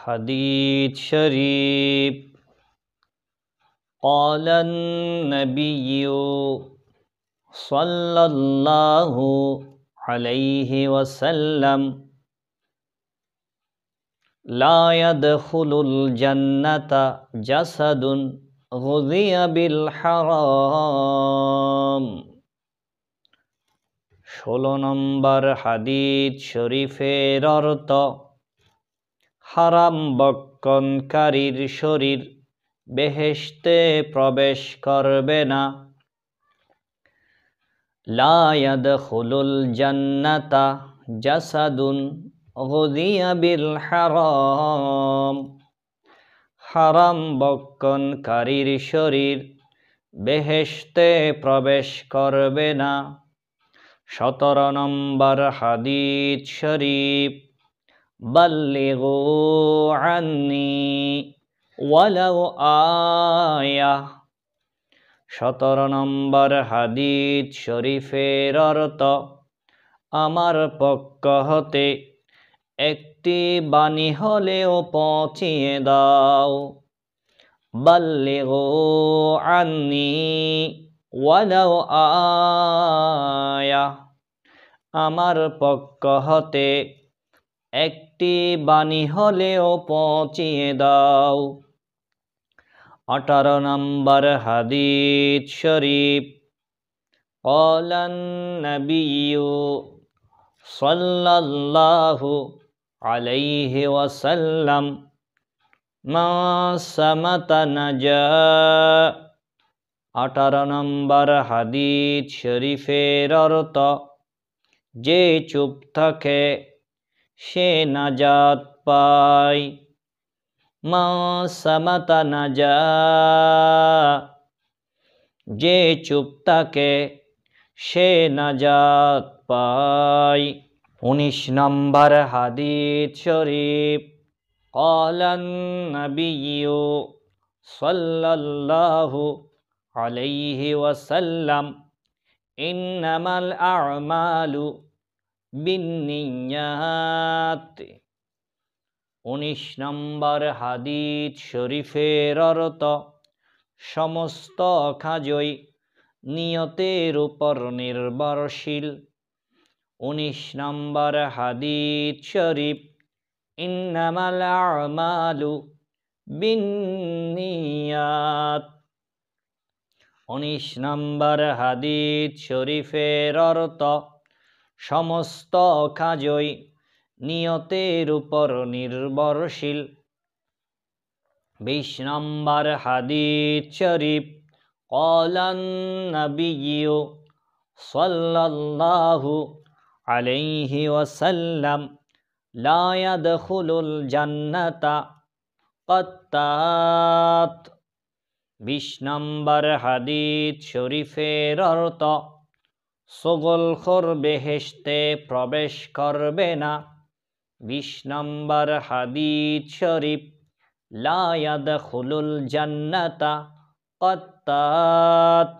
حديث شريف قال النبي صلى الله عليه وسلم لا يدخل الجنة جسد غذي بالحرام 16 নম্বর হাদিস শরীফের অর্থ হারাম বক্ষণকারীর শরীর বেহেশতে প্রবেশ করবে না। লা ইয়াদখুলুল জান্নাতা জাসাদুন গুযিয়া বিল হারাম, হারাম বক্ষণকারীর শরীর বেহেশতে প্রবেশ করবে না। 17 নম্বর হাদিস শরীফ বাল্লিগু আন্নি ওয়ালাউ আয়া 17 নম্বর হাদিস শরীফের অর্থ আমার পক্ষ হতে একটি বাণী হলেও পৌঁছিয়ে দাও। বাল্লিগু আন্নি ওয়ালাউ আয়া, আমার পক্ষ হতে একটি বাণী হলেও পৌঁছিয়ে দাও। 18 নম্বর হাদিস শরীফ ক্বালান নাবিয়্যু সাল্লাল্লাহু আলাইহি ওয়াসাল্লাম মা সামাতা নাজা 18 নম্বর হাদিস শরীফের অর্থ যে চুপ থাকে সে নাজাত পায়। মা সামাতা নাজা, যে চুপ থাকে সে নাজাত পায়। 19 নম্বর হাদিস শরীফ ক্বালান নাবিয়্যু সাল্লাল্লাহু আলাইহি ওয়াসাল্লাম ইন্নামাল আ'মালু বিন্নিয়াত 19 নম্বর হাদিস শরীফের অর্থ সমস্ত কাজই নিয়তের উপর নির্ভরশীল। 19 নম্বর হাদিস শরীফ ইন্নামাল আ'মালু বিন্নিয়াত 19 নম্বর হাদিস শরীফের অর্থ সমস্ত কাজই নিয়তের উপর নির্ভরশীল। 20 নম্বর হাদিস শরীফ ক্বালান নাবিয়্যু সাল্লাল্লাহু আলাইহি ওয়াসাল্লাম লা ইয়াদখুলুল জান্নাতা কাত্তাত 20 নম্বর হাদিস শরীফের অর্থ ছগলখোর বেহেশতে প্রবেশ করবে না। 20 নম্বর হাদিস শরীফ লা ইয়াদখুলুল জান্নাতা কাত্তাত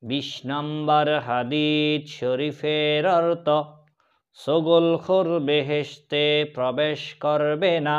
20 নম্বর হাদিস শরীফের অর্থ ছগলখোর বেহেশতে প্রবেশ করবে না।